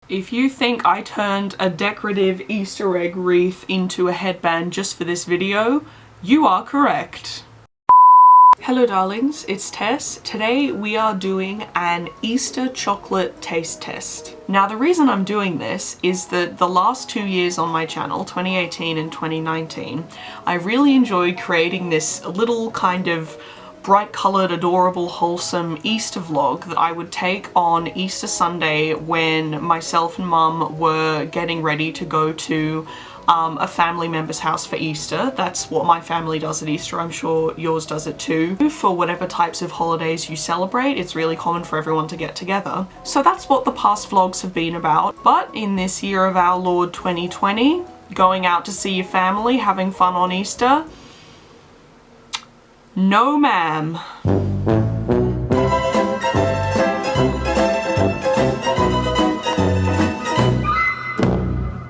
If you think I turned a decorative Easter egg wreath into a headband just for this video, you are correct. Hello darlings, it's Tess. Today we are doing an Easter chocolate taste test. Now the reason I'm doing this is that the last 2 years on my channel, 2018 and 2019, I really enjoyed creating this little kind of bright coloured, adorable, wholesome Easter vlog that I would take on Easter Sunday when myself and mum were getting ready to go to a family member's house for Easter. That's what my family does at Easter. I'm sure yours does it too. For whatever types of holidays you celebrate, it's really common for everyone to get together. So that's what the past vlogs have been about. But in this year of our Lord 2020, going out to see your family, having fun on Easter, no ma'am.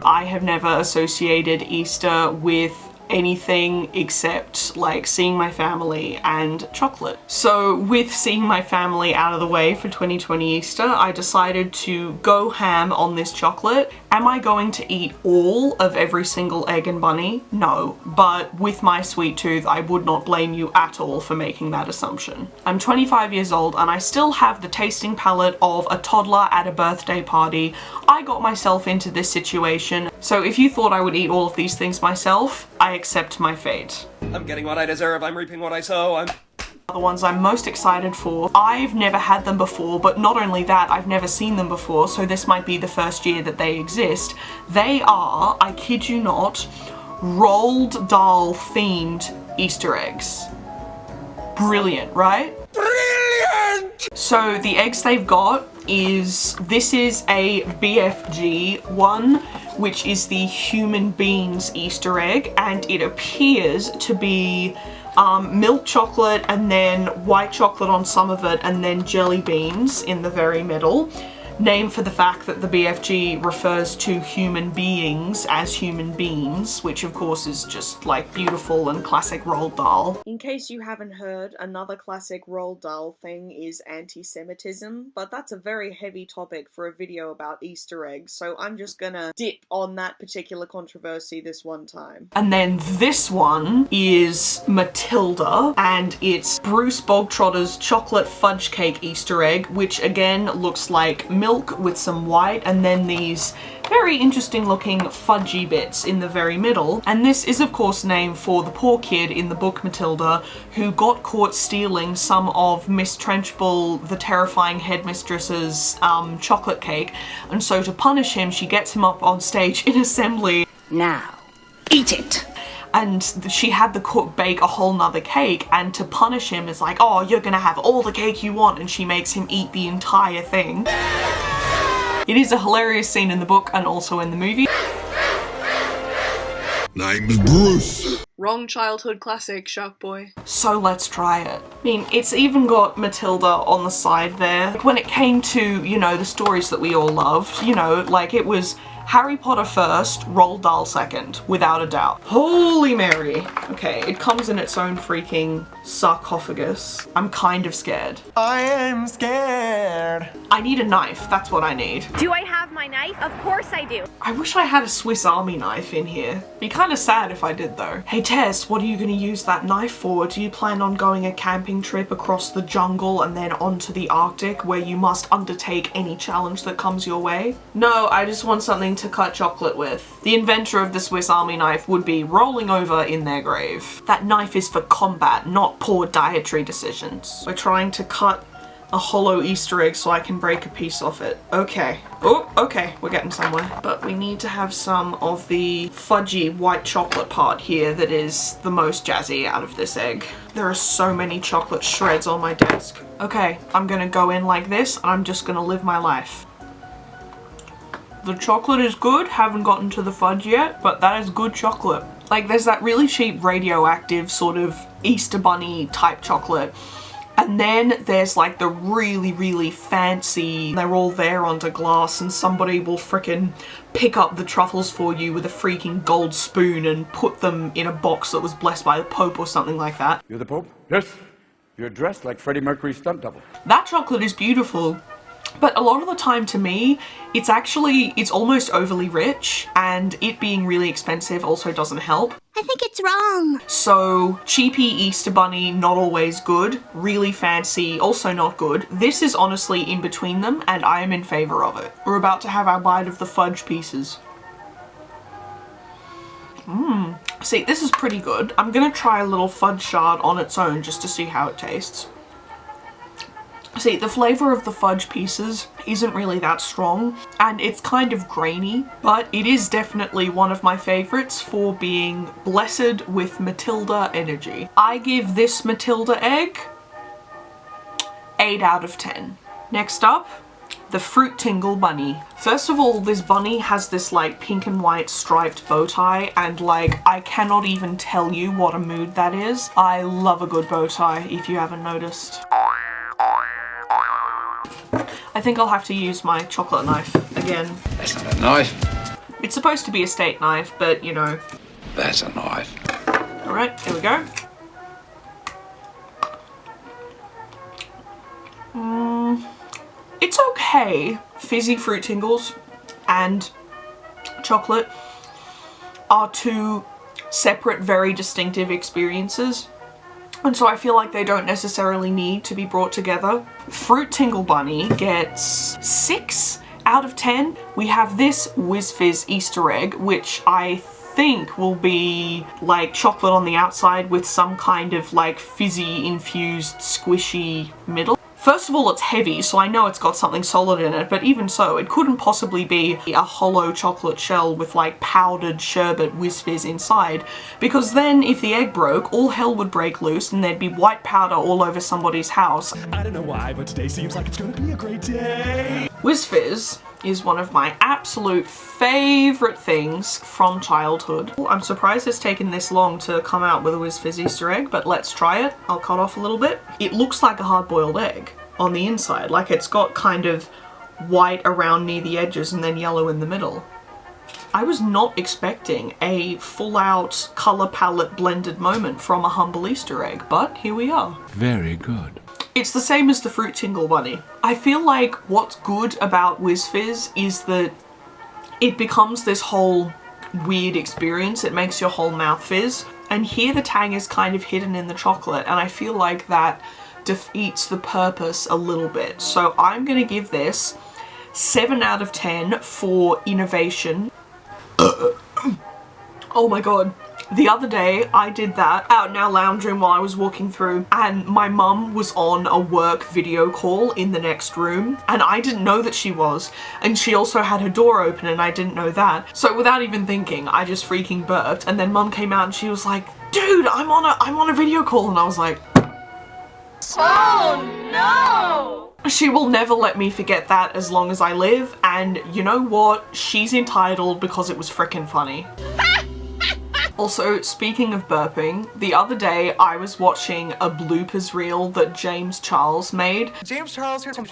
I have never associated Easter with anything except like seeing my family and chocolate. So with seeing my family out of the way for 2020 Easter, I decided to go ham on this chocolate. Am I going to eat all of every single egg and bunny? No, but with my sweet tooth, I would not blame you at all for making that assumption. I'm 25 years old and I still have the tasting palate of a toddler at a birthday party. I got myself into this situation, so if you thought I would eat all of these things myself, I accept my fate. I'm getting what I deserve, I'm reaping what I sow, The ones I'm most excited for. I've never had them before, but not only that, I've never seen them before, so this might be the first year that they exist. They are, I kid you not, Roald Dahl themed Easter eggs. Brilliant, right? Brilliant! So the eggs they've got is, this is a BFG one, which is the human beans Easter egg, and it appears to be milk chocolate and then white chocolate on some of it and then jelly beans in the very middle. Named for the fact that the BFG refers to human beings as human beings, which of course is just like beautiful and classic Roald Dahl. In case you haven't heard, another classic Roald Dahl thing is anti-Semitism, but that's a very heavy topic for a video about Easter eggs, so I'm just gonna dip on that particular controversy this one time. And then this one is Matilda, and it's Bruce Bogtrotter's chocolate fudge cake Easter egg, which again looks like milk with some white and then these very interesting looking fudgy bits in the very middle. And this is of course named for the poor kid in the book Matilda who got caught stealing some of Miss Trenchbull, the terrifying headmistress's chocolate cake, and so to punish him she gets him up on stage in assembly. Now, eat it! And she had the cook bake a whole nother cake, and to punish him it's like, oh, you're gonna have all the cake you want, and she makes him eat the entire thing. It is a hilarious scene in the book and also in the movie. Name's Bruce. Wrong childhood classic, Shark Boy. So let's try it. I mean, it's even got Matilda on the side there. When it came to, you know, the stories that we all loved, you know, like it was Harry Potter first, Roald Dahl second, without a doubt. Holy Mary. Okay, it comes in its own freaking sarcophagus. I'm kind of scared. I am scared. I need a knife, that's what I need. Do I have my knife? Of course I do. I wish I had a Swiss Army knife in here. Be kind of sad if I did though. Hey Tess, what are you gonna use that knife for? Do you plan on going a camping trip across the jungle and then onto the Arctic where you must undertake any challenge that comes your way? No, I just want something to cut chocolate with. The inventor of the Swiss Army knife would be rolling over in their grave. That knife is for combat, not poor dietary decisions. We're trying to cut a hollow Easter egg so I can break a piece off it. Okay. Oh, okay, we're getting somewhere. But we need to have some of the fudgy white chocolate part here that is the most jazzy out of this egg. There are so many chocolate shreds on my desk. Okay, I'm gonna go in like this and I'm just gonna live my life. The chocolate is good, haven't gotten to the fudge yet, but that is good chocolate. Like there's that really cheap radioactive sort of Easter bunny type chocolate. And then there's like the really, really fancy, they're all there under glass and somebody will frickin' pick up the truffles for you with a freaking gold spoon and put them in a box that was blessed by the Pope or something like that. You're the Pope? Yes. You're dressed like Freddie Mercury's stunt double. That chocolate is beautiful. But a lot of the time to me, it's almost overly rich, and it being really expensive also doesn't help. I think it's wrong. So cheapy Easter bunny, not always good. Really fancy, also not good. This is honestly in between them, and I am in favor of it. We're about to have our bite of the fudge pieces. See, this is pretty good. I'm gonna try a little fudge shard on its own just to see how it tastes. See, the flavour of the fudge pieces isn't really that strong, and it's kind of grainy, but it is definitely one of my favourites for being blessed with Matilda energy. I give this Matilda egg 8 out of 10. Next up, the Fruit Tingle bunny. First of all, this bunny has this like pink and white striped bow tie, and like I cannot even tell you what a mood that is. I love a good bow tie, if you haven't noticed. I think I'll have to use my chocolate knife again. That's not a knife. It's supposed to be a steak knife, but you know. That's a knife. Alright, here we go. It's okay. Fizzy Fruit Tingles and chocolate are two separate, very distinctive experiences. And so I feel like they don't necessarily need to be brought together. Fruit Tingle Bunny gets 6 out of 10. We have this Whiz Fizz Easter egg, which I think will be like chocolate on the outside with some kind of like fizzy infused squishy middle. First of all, it's heavy, so I know it's got something solid in it, but even so, it couldn't possibly be a hollow chocolate shell with like powdered sherbet Whiz Fizz inside, because then if the egg broke, all hell would break loose and there'd be white powder all over somebody's house. I don't know why, but today seems like it's gonna be a great day. Whiz Fizz is one of my absolute favourite things from childhood. I'm surprised it's taken this long to come out with a Whiz Fizz Easter egg, but let's try it. I'll cut off a little bit. It looks like a hard-boiled egg on the inside, like it's got kind of white around near the edges and then yellow in the middle. I was not expecting a full-out colour palette blended moment from a humble Easter egg, but here we are. Very good. It's the same as the Fruit Tingle Bunny. I feel like what's good about Whiz Fizz is that it becomes this whole weird experience. It makes your whole mouth fizz. And here the tang is kind of hidden in the chocolate, and I feel like that defeats the purpose a little bit. So I'm gonna give this 7 out of 10 for innovation. Oh my god. The other day I did that out in our lounge room while I was walking through, and my mum was on a work video call in the next room, and I didn't know that she was, and she also had her door open and I didn't know that. So without even thinking, I just freaking burped, and then mum came out and she was like, dude, I'm on a video call, and I was like, oh no! She will never let me forget that as long as I live, and you know what? She's entitled because it was frickin' funny. Also, speaking of burping, the other day I was watching a bloopers reel that James Charles made. James Charles here from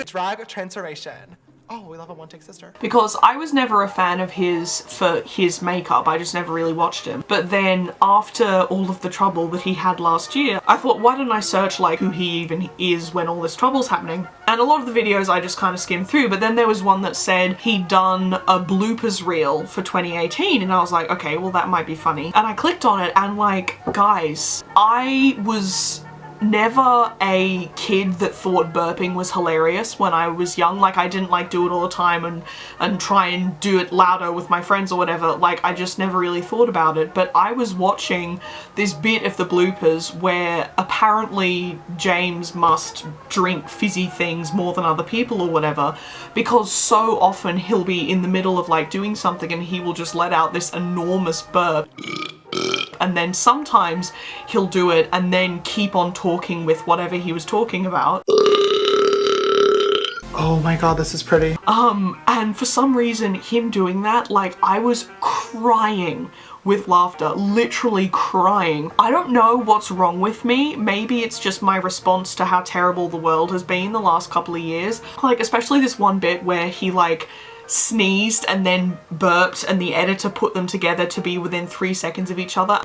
drag transformation. Oh, we love a one-take sister. Because I was never a fan of his for his makeup, I just never really watched him. But then after all of the trouble that he had last year, I thought, why don't I search like who he even is when all this trouble's happening? And a lot of the videos I just kind of skimmed through, but then there was one that said he'd done a bloopers reel for 2018, and I was like, okay, well that might be funny. And I clicked on it and like, guys, I was never a kid that thought burping was hilarious when I was young. Like, I didn't like do it all the time and try and do it louder with my friends or whatever. Like, I just never really thought about it. But I was watching this bit of the bloopers where apparently James must drink fizzy things more than other people or whatever, because so often he'll be in the middle of like doing something and he will just let out this enormous burp. And then sometimes he'll do it and then keep on talking with whatever he was talking about. Oh my god, this is pretty. And for some reason, him doing that, like, I was crying with laughter, literally crying. I don't know what's wrong with me. Maybe it's just my response to how terrible the world has been the last couple of years. Like, especially this one bit where he, like, sneezed and then burped and the editor put them together to be within 3 seconds of each other.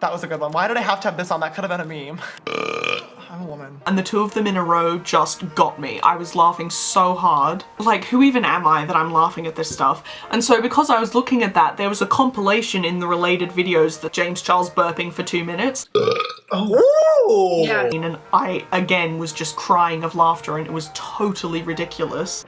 That was a good one. Why did I have to have this on? That could have been a meme. I'm a woman. And the two of them in a row just got me. I was laughing so hard. Like, who even am I that I'm laughing at this stuff? And so because I was looking at that, there was a compilation in the related videos that James Charles burping for 2 minutes. Oh! Yeah. And I, again, was just crying of laughter, and it was totally ridiculous.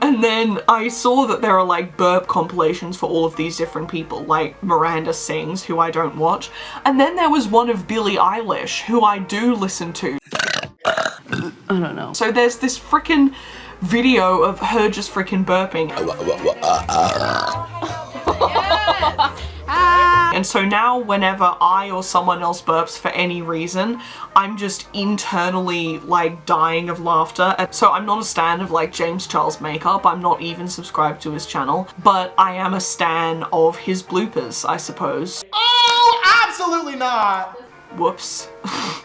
And then I saw that there are like burp compilations for all of these different people, like Miranda Sings, who I don't watch. And then there was one of Billie Eilish, who I do listen to. I don't know. So there's this freaking video of her just freaking burping. And so now whenever I or someone else burps for any reason, I'm just internally like dying of laughter. And so I'm not a stan of like James Charles makeup. I'm not even subscribed to his channel, but I am a stan of his bloopers, I suppose. Oh, absolutely not! Whoops.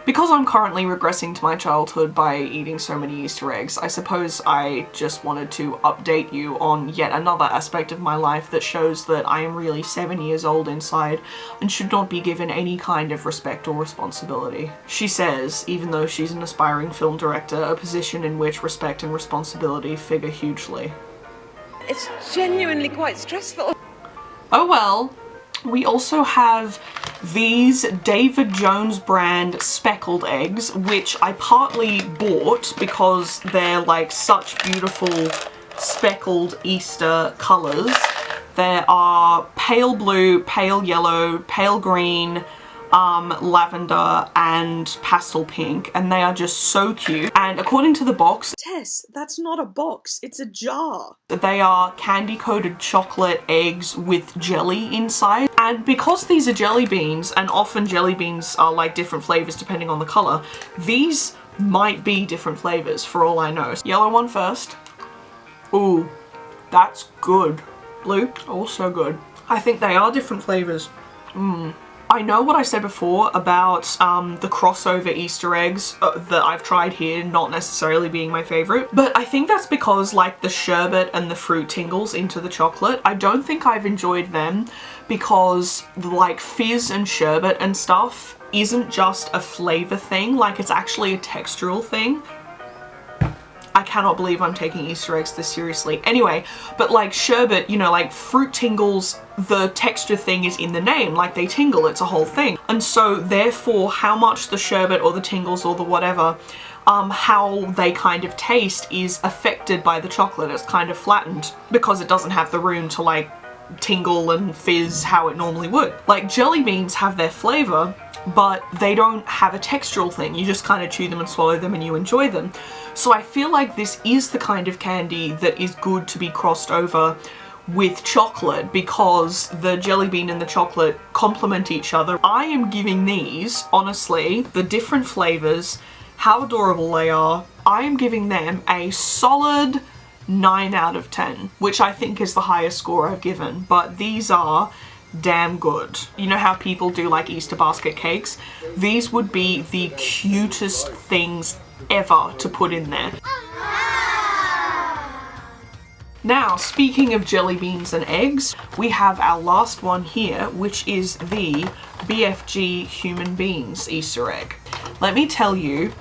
Because I'm currently regressing to my childhood by eating so many Easter eggs, I suppose I just wanted to update you on yet another aspect of my life that shows that I am really 7 years old inside and should not be given any kind of respect or responsibility. She says, even though she's an aspiring film director, a position in which respect and responsibility figure hugely. It's genuinely quite stressful. Oh well. We also have these David Jones brand Speckled eggs, which I partly bought because they're like such beautiful speckled Easter colours. There are pale blue, pale yellow, pale green, lavender and pastel pink, and they are just so cute. And according to the box, Tess, that's not a box, it's a jar. they are candy coated chocolate eggs with jelly inside. And because these are jelly beans, and often jelly beans are like different flavors depending on the color, these might be different flavors for all I know. Yellow one first. Ooh, that's good. Blue, also good. I think they are different flavors. I know what I said before about the crossover Easter eggs that I've tried here not necessarily being my favorite, but I think that's because like the sherbet and the fruit tingles into the chocolate, I don't think I've enjoyed them because like fizz and sherbet and stuff isn't just a flavor thing, like it's actually a textural thing. I cannot believe I'm taking Easter eggs this seriously. Anyway, but like sherbet, you know, like fruit tingles, the texture thing is in the name, like they tingle, it's a whole thing. And so therefore how much the sherbet or the tingles or the whatever, how they kind of taste is affected by the chocolate. It's kind of flattened because it doesn't have the room to like tingle and fizz how it normally would. Like jelly beans have their flavor, but they don't have a textural thing. You just kind of chew them and swallow them and you enjoy them. So I feel like this is the kind of candy that is good to be crossed over with chocolate because the jelly bean and the chocolate complement each other. I am giving these, honestly, the different flavors, how adorable they are, I am giving them a solid 9 out of 10, which I think is the highest score I've given, but these are damn good. You know how people do like Easter basket cakes? These would be the cutest things ever to put in there. Now, speaking of jelly beans and eggs, we have our last one here, which is the BFG Human Beans Easter egg. Let me tell you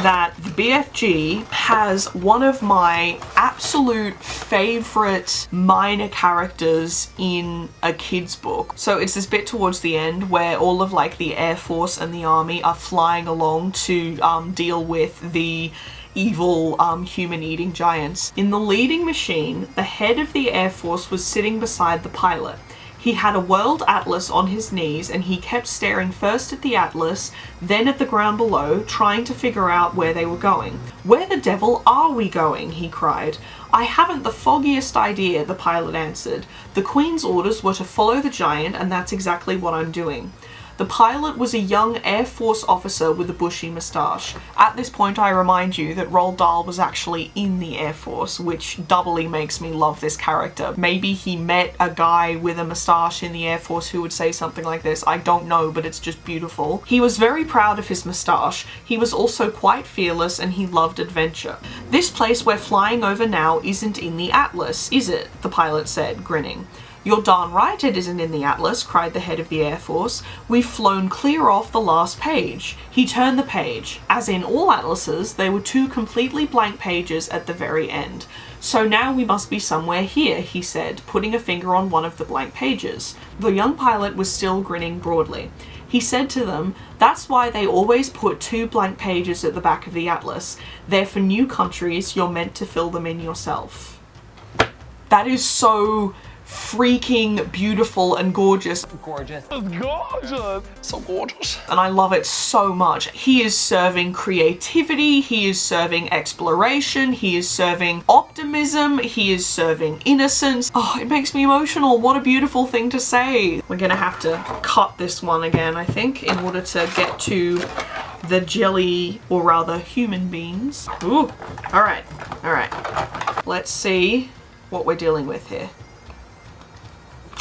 that the BFG has one of my absolute favorite minor characters in a kid's book. So it's this bit towards the end where all of like the Air Force and the Army are flying along to deal with the evil human-eating giants. In the leading machine, the head of the Air Force was sitting beside the pilot. He had a world atlas on his knees and he kept staring first at the atlas, then at the ground below, trying to figure out where they were going. "Where the devil are we going?" he cried. "I haven't the foggiest idea," the pilot answered. "The Queen's orders were to follow the giant and that's exactly what I'm doing." The pilot was a young Air Force officer with a bushy moustache. At this point I remind you that Roald Dahl was actually in the Air Force, which doubly makes me love this character. Maybe he met a guy with a moustache in the Air Force who would say something like this, I don't know, but it's just beautiful. He was very proud of his moustache. He was also quite fearless and he loved adventure. "This place we're flying over now isn't in the atlas, is it?" the pilot said, grinning. "You're darn right it isn't in the atlas," cried the head of the Air Force. "We've flown clear off the last page." He turned the page. As in all atlases, there were 2 completely blank pages at the very end. "So now we must be somewhere here," he said, putting a finger on one of the blank pages. The young pilot was still grinning broadly. He said to them, "That's why they always put 2 blank pages at the back of the atlas. They're for new countries, you're meant to fill them in yourself." That is so freaking beautiful and gorgeous. Gorgeous. So gorgeous. And I love it so much. He is serving creativity, he is serving exploration, he is serving optimism, he is serving innocence. Oh, it makes me emotional. What a beautiful thing to say. We're gonna have to cut this one again, I think, in order to get to the jelly, or rather human beings. Ooh, all right. Let's see what we're dealing with here.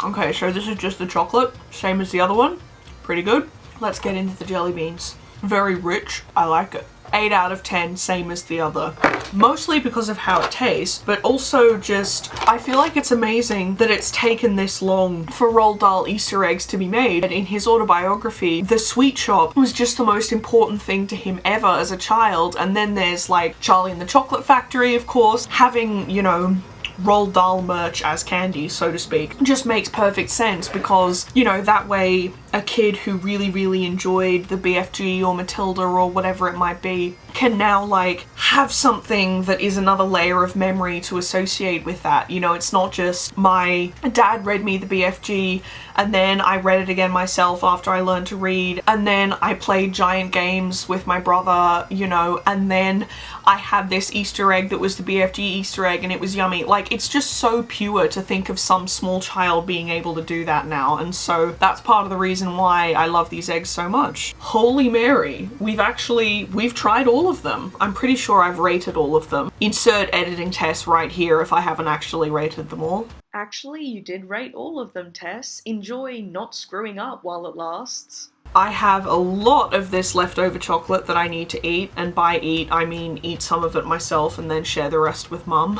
Okay, so this is just the chocolate, same as the other one. Pretty good. Let's get into the jelly beans. Very rich, I like it. 8 out of 10, same as the other. Mostly because of how it tastes, but also just, I feel like it's amazing that it's taken this long for Roald Dahl Easter eggs to be made. And in his autobiography, the sweet shop was just the most important thing to him ever as a child. And then there's like Charlie and the Chocolate Factory, of course, having, you know, Roald Dahl merch as candy, so to speak, just makes perfect sense because, you know, that way a kid who really enjoyed the BFG or Matilda or whatever it might be can now like have something that is another layer of memory to associate with that. You know, it's not just my dad read me the BFG and then I read it again myself after I learned to read, and then I played giant games with my brother, you know, and then I had this Easter egg that was the BFG Easter egg and it was yummy. Like, it's just so pure to think of some small child being able to do that now, and so that's part of the reason why I love these eggs so much. Holy Mary, we've tried all of them. I'm pretty sure I've rated all of them. Insert editing Tess right here if I haven't actually rated them all. Actually, you did rate all of them, Tess. Enjoy not screwing up while it lasts. I have a lot of this leftover chocolate that I need to eat, and by eat, I mean eat some of it myself and then share the rest with Mum.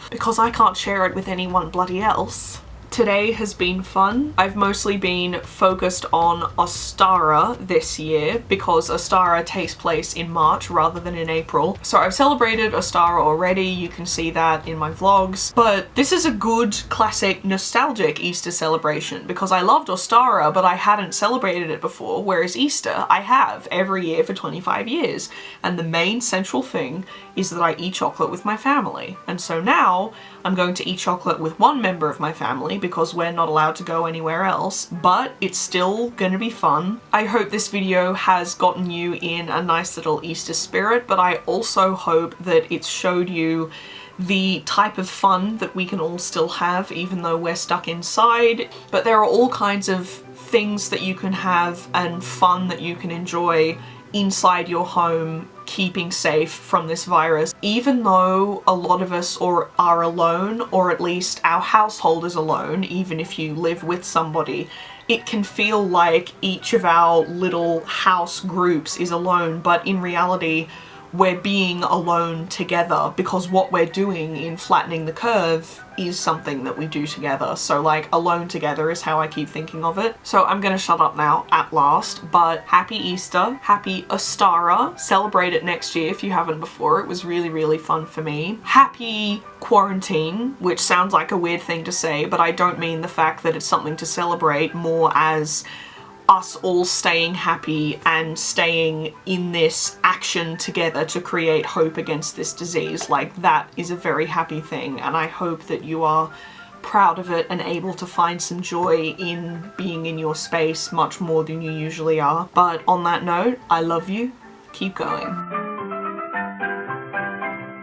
Because I can't share it with anyone bloody else. Today has been fun. I've mostly been focused on Ostara this year because Ostara takes place in March rather than in April. So I've celebrated Ostara already, you can see that in my vlogs, but this is a good classic nostalgic Easter celebration because I loved Ostara but I hadn't celebrated it before, whereas Easter I have every year for 25 years, and the main central thing is that I eat chocolate with my family. And so now I'm going to eat chocolate with one member of my family because we're not allowed to go anywhere else, but it's still gonna be fun. I hope this video has gotten you in a nice little Easter spirit, but I also hope that it's showed you the type of fun that we can all still have even though we're stuck inside. But there are all kinds of things that you can have and fun that you can enjoy inside your home, keeping safe from this virus. Even though a lot of us are alone, or at least our household is alone, even if you live with somebody, it can feel like each of our little house groups is alone, but in reality we're being alone together because what we're doing in flattening the curve is something that we do together. So like, alone together is how I keep thinking of it. So I'm gonna shut up now at last, but happy Easter, happy Ostara, celebrate it next year if you haven't before. It was really fun for me. Happy quarantine, which sounds like a weird thing to say, but I don't mean the fact that it's something to celebrate, more as us all staying happy and staying in this action together to create hope against this disease. Like, that is a very happy thing, and I hope that you are proud of it and able to find some joy in being in your space much more than you usually are. But on that note, I love you. Keep going.